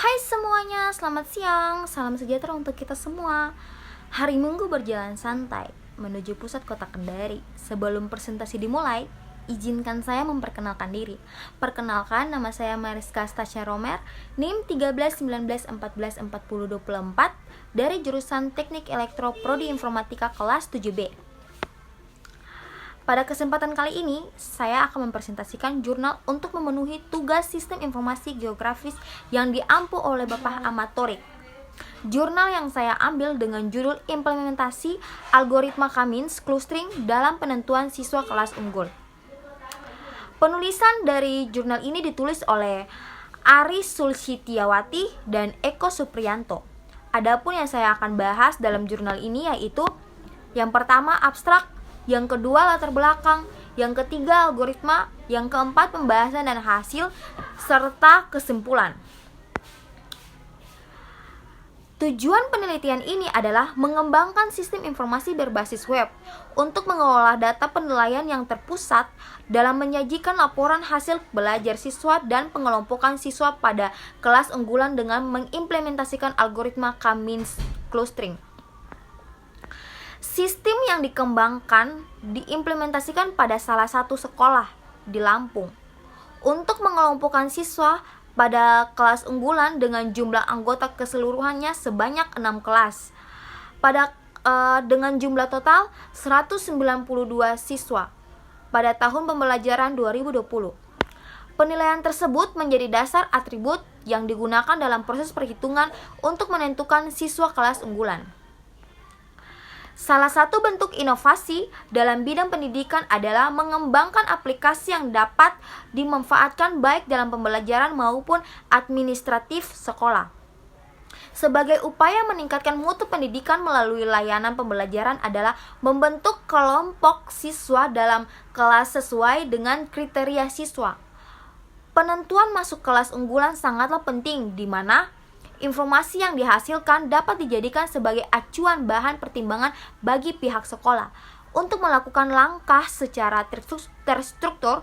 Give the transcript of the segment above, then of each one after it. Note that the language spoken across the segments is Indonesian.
Hai semuanya, selamat siang. Salam sejahtera untuk kita semua. Hari Minggu berjalan santai menuju pusat kota Kendari. Sebelum presentasi dimulai, izinkan saya memperkenalkan diri. Perkenalkan, nama saya Mariska Stasya Romer, NIM 1319144024 dari jurusan Teknik Elektro Prodi Informatika kelas 7B. Pada kesempatan kali ini, saya akan mempresentasikan jurnal untuk memenuhi tugas sistem informasi geografis yang diampu oleh Bapak Ahmad Thorik. Jurnal yang saya ambil dengan judul Implementasi Algoritma Cummins Clustering dalam Penentuan Siswa Kelas Unggul. Penulisan dari jurnal ini ditulis oleh Ari Sulsitiawati dan Eko Supriyanto. Adapun yang saya akan bahas dalam jurnal ini yaitu yang pertama abstrak, yang kedua latar belakang, yang ketiga algoritma, yang keempat pembahasan dan hasil, serta kesimpulan. Tujuan penelitian ini adalah mengembangkan sistem informasi berbasis web untuk mengelola data penilaian yang terpusat dalam menyajikan laporan hasil belajar siswa dan pengelompokan siswa pada kelas unggulan dengan mengimplementasikan algoritma Cummins Clustering. Sistem yang dikembangkan diimplementasikan pada salah satu sekolah di Lampung untuk mengelompokkan siswa pada kelas unggulan dengan jumlah anggota keseluruhannya sebanyak 6 kelas dengan jumlah total 192 siswa pada tahun pembelajaran 2020. Penilaian tersebut menjadi dasar atribut yang digunakan dalam proses perhitungan untuk menentukan siswa kelas unggulan. Salah satu bentuk inovasi dalam bidang pendidikan adalah mengembangkan aplikasi yang dapat dimanfaatkan baik dalam pembelajaran maupun administratif sekolah. Sebagai upaya meningkatkan mutu pendidikan melalui layanan pembelajaran adalah membentuk kelompok siswa dalam kelas sesuai dengan kriteria siswa. Penentuan masuk kelas unggulan sangatlah penting, di mana informasi yang dihasilkan dapat dijadikan sebagai acuan bahan pertimbangan bagi pihak sekolah untuk melakukan langkah secara terstruktur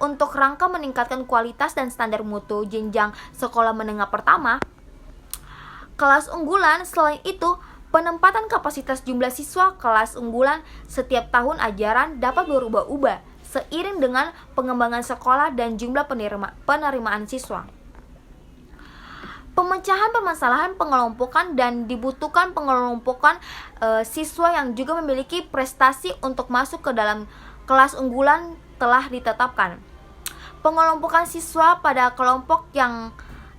untuk rangka meningkatkan kualitas dan standar mutu jenjang sekolah menengah pertama, kelas unggulan. Selain itu, penempatan kapasitas jumlah siswa kelas unggulan setiap tahun ajaran dapat berubah-ubah seiring dengan pengembangan sekolah dan jumlah penerimaan siswa. Pemecahan permasalahan pengelompokan dan dibutuhkan pengelompokan siswa yang juga memiliki prestasi untuk masuk ke dalam kelas unggulan telah ditetapkan. Pengelompokan siswa pada kelompok yang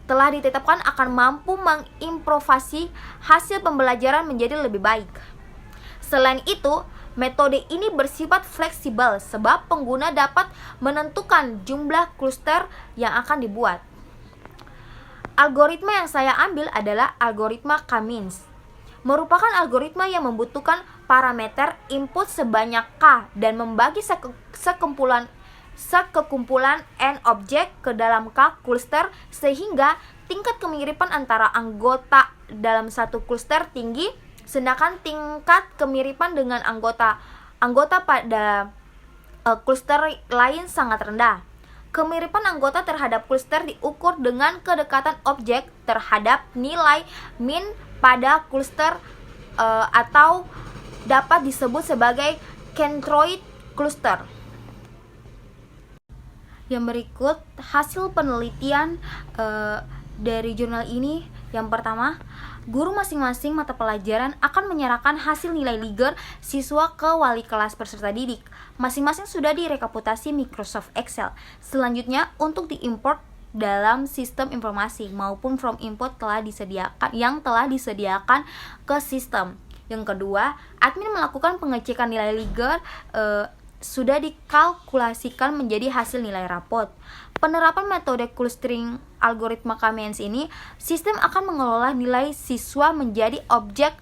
telah ditetapkan akan mampu mengimprovasi hasil pembelajaran menjadi lebih baik. Selain itu, metode ini bersifat fleksibel sebab pengguna dapat menentukan jumlah kluster yang akan dibuat. Algoritma yang saya ambil adalah algoritma Cummins. Merupakan algoritma yang membutuhkan parameter input sebanyak K dan membagi sekumpulan N objek ke dalam K cluster sehingga tingkat kemiripan antara anggota dalam satu cluster tinggi, sedangkan tingkat kemiripan dengan anggota pada cluster lain sangat rendah. Kemiripan anggota terhadap cluster diukur dengan kedekatan objek terhadap nilai min pada cluster atau dapat disebut sebagai centroid cluster. Yang berikut hasil penelitian dari jurnal ini. Yang pertama, guru masing-masing mata pelajaran akan menyerahkan hasil nilai Liger siswa ke wali kelas peserta didik. Masing-masing sudah direkapitulasi Microsoft Excel. Selanjutnya, untuk diimport dalam sistem informasi maupun from input yang telah disediakan ke sistem. Yang kedua, admin melakukan pengecekan nilai Liger sudah dikalkulasikan menjadi hasil nilai rapot. Penerapan metode clustering algoritma Cummins ini, sistem akan mengelola nilai siswa menjadi objek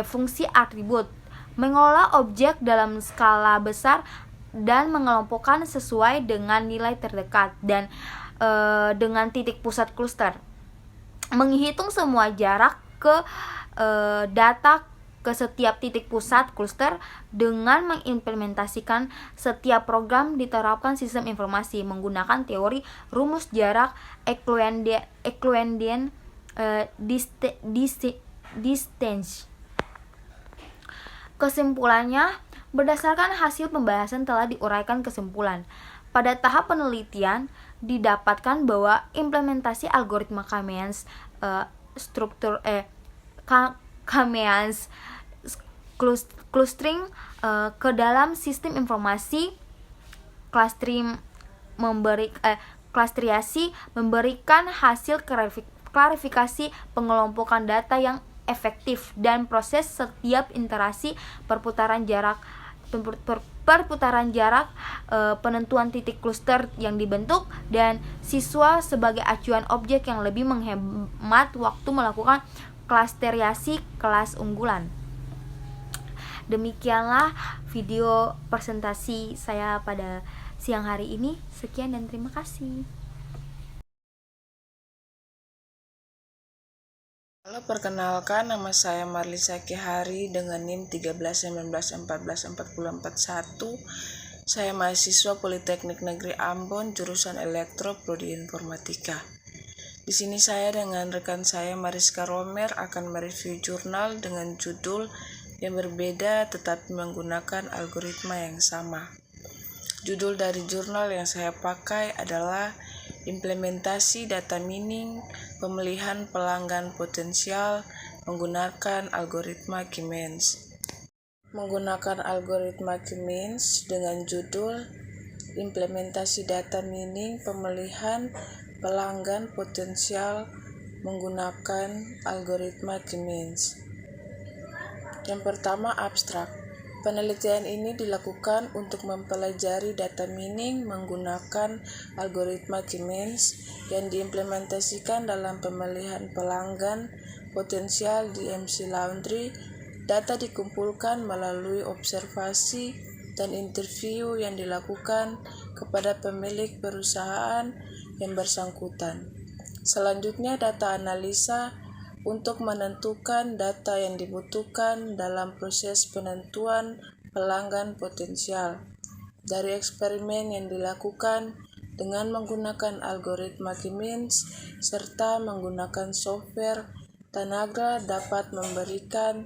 fungsi atribut, mengelola objek dalam skala besar dan mengelompokkan sesuai dengan nilai terdekat dan dengan titik pusat cluster, menghitung semua jarak ke data ke setiap titik pusat cluster dengan mengimplementasikan setiap program diterapkan sistem informasi menggunakan teori rumus jarak Euclidean distance. Kesimpulannya, berdasarkan hasil pembahasan telah diuraikan kesimpulan. Pada tahap penelitian, didapatkan bahwa implementasi algoritma Kamenians Kamenians clustering ke dalam sistem informasi klastriasi memberikan hasil klarifikasi pengelompokan data yang efektif dan proses setiap interaksi perputaran jarak penentuan titik kluster yang dibentuk, dan siswa sebagai acuan objek yang lebih menghemat waktu melakukan klasteriasi kelas unggulan. Demikianlah video presentasi saya pada siang hari ini. Sekian dan terima kasih. Halo, perkenalkan, nama saya Marlisa Kihari dengan NIM 1319144041. Saya mahasiswa Politeknik Negeri Ambon, jurusan Elektro, Prodi Informatika. Di sini saya dengan rekan saya Mariska Romer akan mereview jurnal dengan judul yang berbeda tetapi menggunakan algoritma yang sama. Judul dari jurnal yang saya pakai adalah Implementasi Data Mining Pemilihan Pelanggan Potensial Menggunakan Algoritma Kamenians. Menggunakan algoritma Kamenians dengan judul Implementasi Data Mining Pemilihan Pelanggan Potensial Menggunakan Algoritma Kamenians. Yang pertama, abstrak. Penelitian ini dilakukan untuk mempelajari data mining menggunakan algoritma Kamenians yang diimplementasikan dalam pemilihan pelanggan potensial di MC Laundry. Data dikumpulkan melalui observasi dan interview yang dilakukan kepada pemilik perusahaan yang bersangkutan. Selanjutnya, data analisa untuk menentukan data yang dibutuhkan dalam proses penentuan pelanggan potensial. Dari eksperimen yang dilakukan dengan menggunakan algoritma Kamenians serta menggunakan software, Tanagra dapat memberikan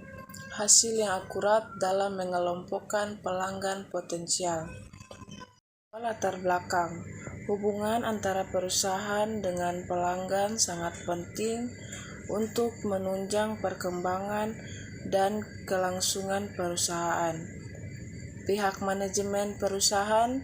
hasil yang akurat dalam mengelompokkan pelanggan potensial. Latar belakang. Hubungan antara perusahaan dengan pelanggan sangat penting untuk menunjang perkembangan dan kelangsungan perusahaan. Pihak manajemen perusahaan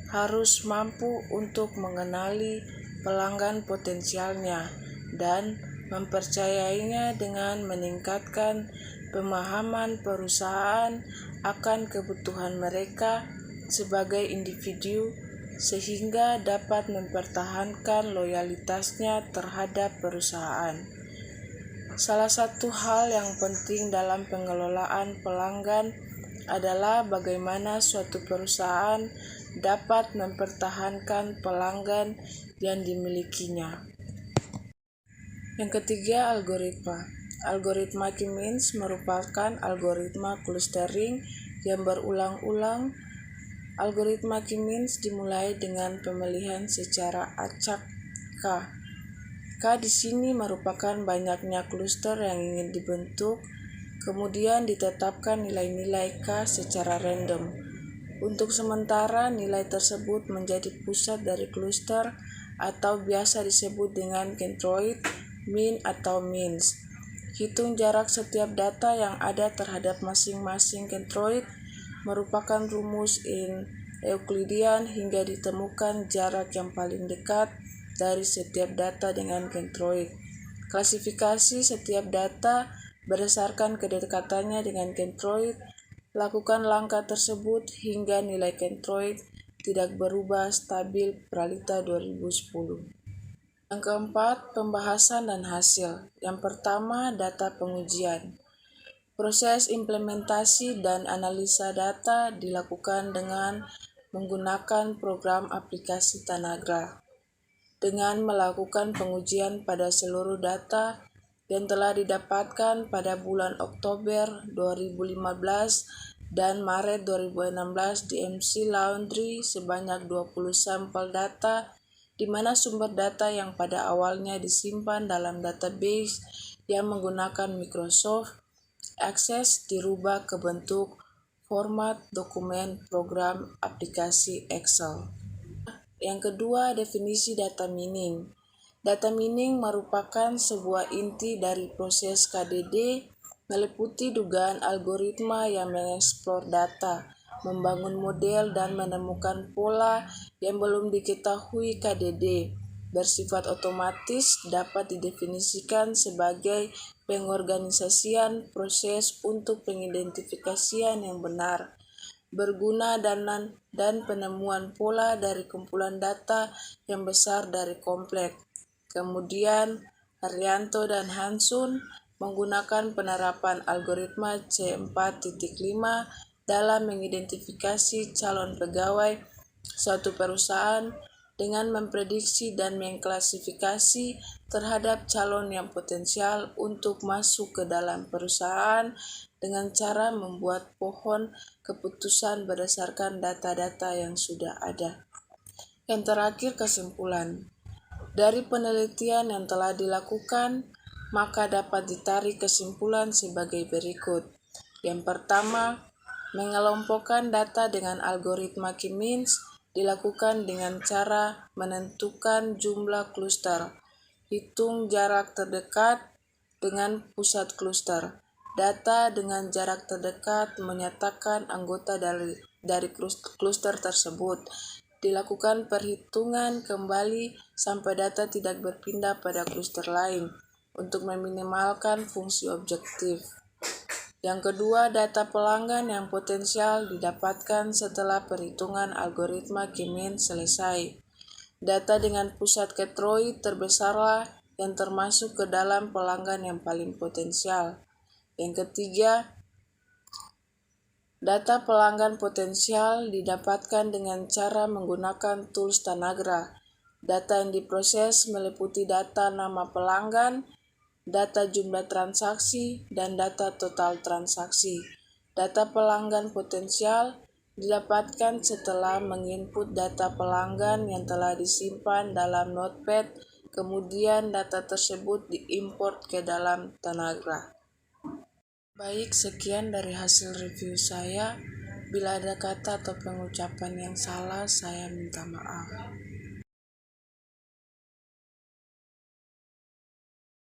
harus mampu untuk mengenali pelanggan potensialnya dan mempercayainya dengan meningkatkan pemahaman perusahaan akan kebutuhan mereka sebagai individu sehingga dapat mempertahankan loyalitasnya terhadap perusahaan. Salah satu hal yang penting dalam pengelolaan pelanggan adalah bagaimana suatu perusahaan dapat mempertahankan pelanggan yang dimilikinya. Yang ketiga, algoritma. Algoritma Kamenians merupakan algoritma clustering yang berulang-ulang. Algoritma Kamenians dimulai dengan pemilihan secara acak K. K di sini merupakan banyaknya kluster yang ingin dibentuk, kemudian ditetapkan nilai-nilai K secara random. Untuk sementara, nilai tersebut menjadi pusat dari kluster atau biasa disebut dengan centroid, min atau means. Hitung jarak setiap data yang ada terhadap masing-masing centroid merupakan rumus in Euclidean hingga ditemukan jarak yang paling dekat dari setiap data dengan centroid. Klasifikasi setiap data berdasarkan kedekatannya dengan centroid. Lakukan langkah tersebut hingga nilai centroid tidak berubah stabil. Pralita 2010. Yang keempat, pembahasan dan hasil. Yang pertama, data pengujian. Proses implementasi dan analisa data dilakukan dengan menggunakan program aplikasi Tanagra. Dengan melakukan pengujian pada seluruh data yang telah didapatkan pada bulan Oktober 2015 dan Maret 2016 di MC Laundry sebanyak 20 sampel data di mana sumber data yang pada awalnya disimpan dalam database yang menggunakan Microsoft Access dirubah ke bentuk format dokumen program aplikasi Excel. Yang kedua, definisi data mining. Data mining merupakan sebuah inti dari proses KDD, meliputi dugaan algoritma yang mengeksplor data, membangun model, dan menemukan pola yang belum diketahui KDD. Bersifat otomatis dapat didefinisikan sebagai pengorganisasian proses untuk pengidentifikasian yang benar, berguna dan penemuan pola dari kumpulan data yang besar dari kompleks. Kemudian, Haryanto dan Hansun menggunakan penerapan algoritma C4.5 dalam mengidentifikasi calon pegawai suatu perusahaan dengan memprediksi dan mengklasifikasi terhadap calon yang potensial untuk masuk ke dalam perusahaan dengan cara membuat pohon keputusan berdasarkan data-data yang sudah ada. Yang terakhir, kesimpulan. Dari penelitian yang telah dilakukan, maka dapat ditarik kesimpulan sebagai berikut. Yang pertama, mengelompokkan data dengan algoritma K-means dilakukan dengan cara menentukan jumlah kluster, hitung jarak terdekat dengan pusat kluster. Data dengan jarak terdekat menyatakan anggota dari kluster tersebut. Dilakukan perhitungan kembali sampai data tidak berpindah pada kluster lain untuk meminimalkan fungsi objektif. Yang kedua, data pelanggan yang potensial didapatkan setelah perhitungan algoritma K-means selesai. Data dengan pusat ketroid terbesarlah yang termasuk ke dalam pelanggan yang paling potensial. Yang ketiga, data pelanggan potensial didapatkan dengan cara menggunakan tools Tanagra. Data yang diproses meliputi data nama pelanggan, data jumlah transaksi, dan data total transaksi. Data pelanggan potensial didapatkan setelah menginput data pelanggan yang telah disimpan dalam Notepad, kemudian data tersebut diimport ke dalam Tanagra. Baik, sekian dari hasil review saya. Bila ada kata atau pengucapan yang salah, saya minta maaf.